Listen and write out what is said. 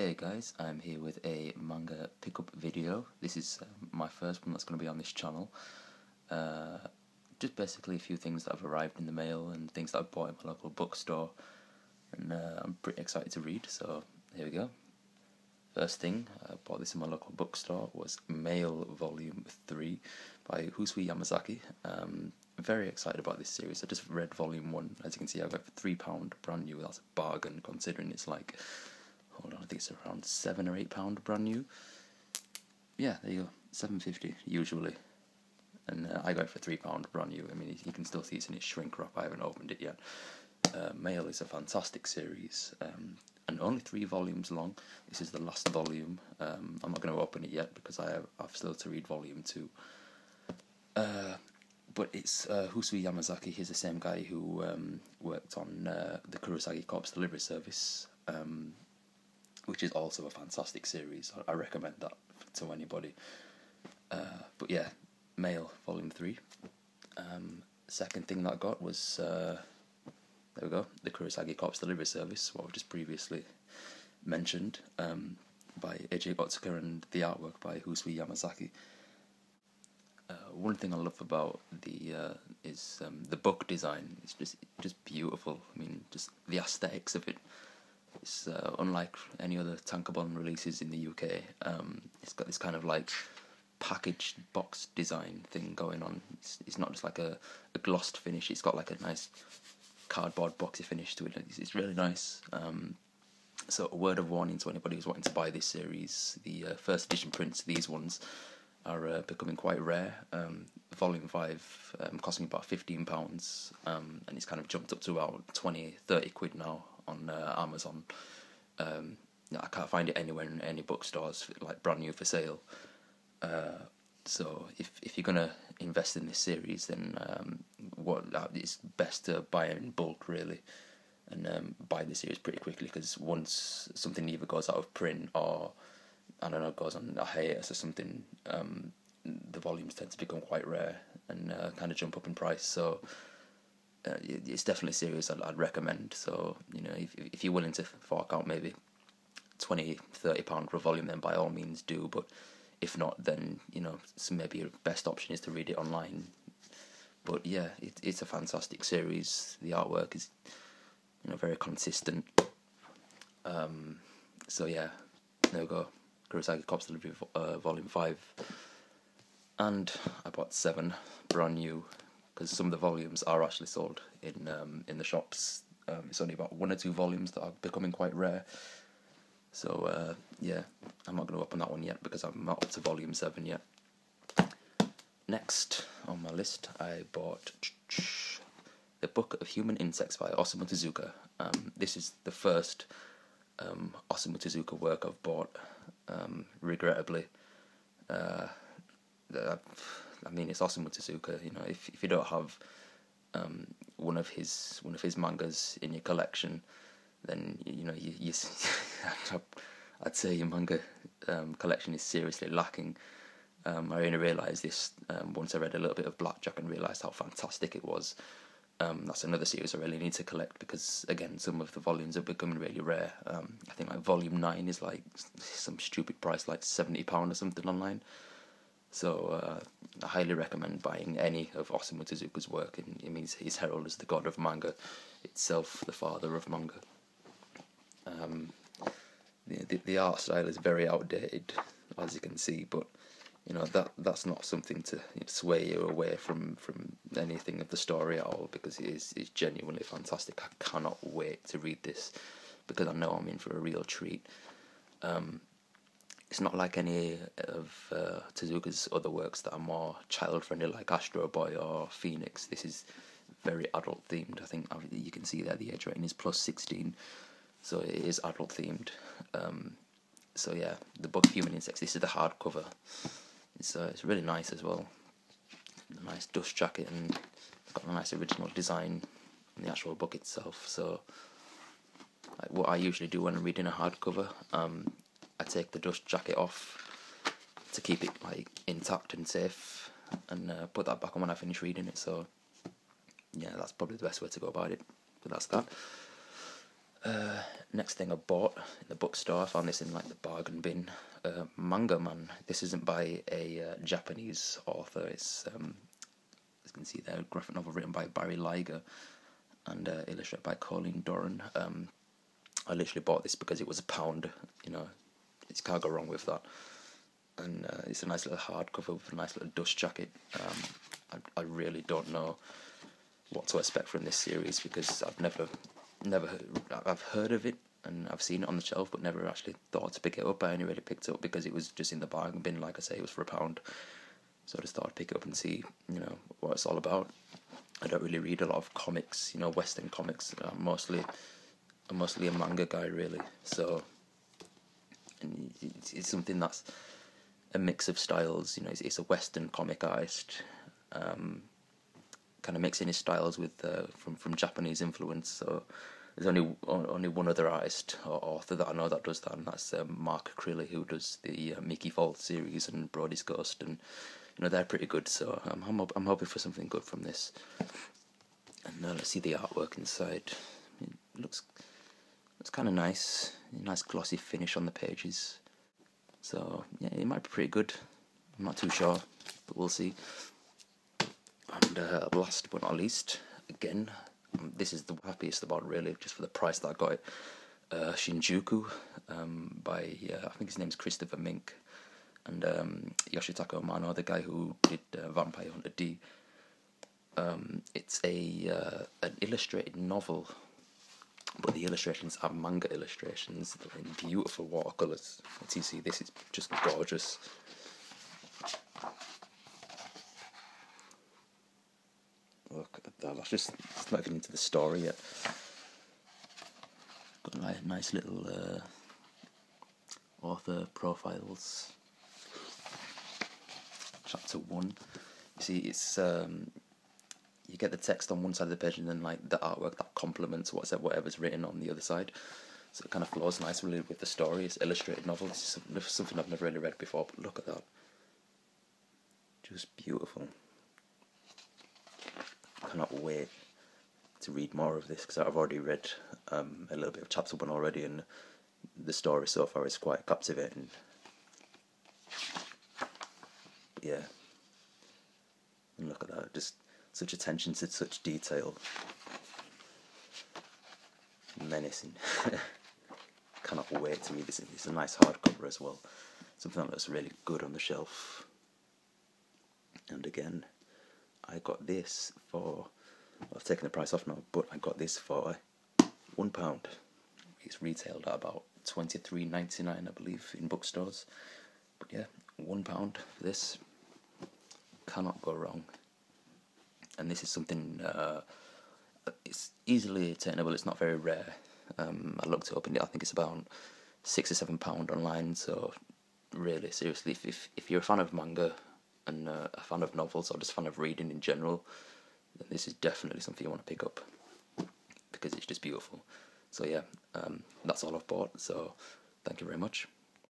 Hey guys, I'm here with a manga pickup video. This is my first one that's going to be on this channel. Just basically a few things that have arrived in the mail and things that I've bought in my local bookstore, and I'm pretty excited to read, so here we go. First thing, I bought this in my local bookstore, was Mail Volume 3 by Husui Yamazaki. Very excited about this series. I just read Volume 1, as you can see I got it for £3 brand new. That's a bargain considering it's like, hold on, I think it's around £7 or £8 brand new. Yeah, there you go, £7.50 usually, and I got it for £3 brand new. I mean, you can still see it's in its shrink wrap. I haven't opened it yet. Mail is a fantastic series, and only 3 volumes long. This is the last volume. I'm not going to open it yet because I've still to read Volume 2. But it's Husui Yamazaki. He's the same guy who worked on the Kurosagi Corpse Delivery Service, which is also a fantastic series. I recommend that to anybody. But yeah, Mail Volume 3. Second thing that I got was, there we go, the Kurosagi Corpse Delivery Service, what I've just previously mentioned, by AJ Otsuka, and the artwork by Husui Yamazaki. One thing I love about is the book design. It's just beautiful. I mean, just the aesthetics of it. It's unlike any other tankobon releases in the UK. It's got this kind of like packaged box design thing going on. It's not just like a glossed finish. It's got like a nice cardboard boxy finish to it. It's really nice. So a word of warning to anybody who's wanting to buy this series: the first edition prints, these ones, are becoming quite rare. Volume 5 cost me about £15, and it's kind of jumped up to about 20-30 quid now on Amazon. I can't find it anywhere in any bookstores, like brand new for sale. So if you're gonna invest in this series, then it's best to buy it in bulk, really, and buy the series pretty quickly, because once something either goes out of print or, I don't know, goes on a hiatus or something, the volumes tend to become quite rare and kind of jump up in price. So it's definitely a series I'd recommend. So, you know, if you're willing to fork out maybe £20-30 per volume, then by all means do. But if not, then, you know, so maybe your best option is to read it online. But yeah, it's a fantastic series. The artwork is, you know, very consistent. So yeah, there we go. Kurosagi Corpse Delivery Volume 5. And I bought 7 brand new, because some of the volumes are actually sold in the shops. It's only about 1 or 2 volumes that are becoming quite rare. So yeah, I'm not going to open that one yet because I'm not up to Volume 7 yet. Next on my list, I bought The Book of Human Insects by Osamu Tezuka. This is the first Osamu Tezuka work I've bought, regrettably. I mean, it's Osamu Tezuka. You know, if you don't have one of his mangas in your collection, then you know you I'd say your manga collection is seriously lacking. I only realised this once I read a little bit of Blackjack and realised how fantastic it was. That's another series I really need to collect, because again, some of the volumes are becoming really rare. I think like Volume 9 is like some stupid price, like £70 or something online. So I highly recommend buying any of Osamu Tezuka's work. And it means he's heralded as the god of manga itself, the father of manga. The art style is very outdated, as you can see, but you know that's not something to sway you away from anything of the story at all, because it's genuinely fantastic. I cannot wait to read this, because I know I'm in for a real treat. It's not like any of Tezuka's other works that are more child-friendly, like Astro Boy or Phoenix. This is very adult-themed. I think you can see there the age rating is +16, so it is adult-themed. So yeah, The Book of Human Insects, this is the hardcover. It's really nice as well. A nice dust jacket, and it's got a nice original design in the actual book itself. So like, what I usually do when I'm reading a hardcover, I take the dust jacket off to keep it like intact and safe, and put that back on when I finish reading it. So yeah, that's probably the best way to go about it. But that's that. Next thing I bought in the bookstore, I found this in like the bargain bin. Manga Man. This isn't by a Japanese author. It's as you can see there, a graphic novel written by Barry Liger and illustrated by Colleen Doran. I literally bought this because it was £1. You know, you can't go wrong with that. And it's a nice little hardcover with a nice little dust jacket. I really don't know what to expect from this series because I've heard of it and I've seen it on the shelf, but never actually thought to pick it up. I only really picked it up because it was just in the bargain bin. Like I say, it was for £1, so I just thought I'd pick it up and see, you know, what it's all about. I don't really read a lot of comics, you know, Western comics. I'm mostly a manga guy, really. So, and it's something that's a mix of styles. You know, it's a Western comic artist, kind of mixing his styles with from Japanese influence. So there's only one other artist or author that I know that does that, and that's Mark Crilly, who does the Mickey Fall series and Brody's Ghost, and you know they're pretty good. So I'm hoping for something good from this. And let's see the artwork inside. It looks kind of nice. Nice glossy finish on the pages. So yeah, it might be pretty good. I'm not too sure, but we'll see. And last but not least, again, this is the happiest about really, just for the price that I got it. Shinjuku, by I think his name's Christopher Mink, and Yoshitaka Amano, the guy who did Vampire Hunter D. It's an illustrated novel, but the illustrations are manga illustrations in beautiful watercolours. As you see, this is just gorgeous. Look at that, it's not even into the story yet. Got like nice little author profiles. Chapter 1. You see, it's you get the text on one side of the page and then like the artwork that complements whatever's written on the other side. So it kind of flows nicely with the story. It's an illustrated novel. This is something I've never really read before, but look at that. Just beautiful. Cannot wait to read more of this because I've already read a little bit of chapter 1 already, and the story so far is quite captivating. But yeah, and look at that, just such attention to such detail. Menacing. Cannot wait to read this. It's a nice hardcover as well, something that looks really good on the shelf. And again, I got this for, well, I've taken the price off now, but I got this for £1. It's retailed at about $23.99, I believe, in bookstores. But yeah, £1 for this. Cannot go wrong. And this is something, it's easily attainable, it's not very rare. I looked it up and I think it's about £6 or £7 online, so really, seriously, if you're a fan of manga, and a fan of novels or just a fan of reading in general, then this is definitely something you want to pick up because it's just beautiful. So yeah, that's all I've bought, so thank you very much.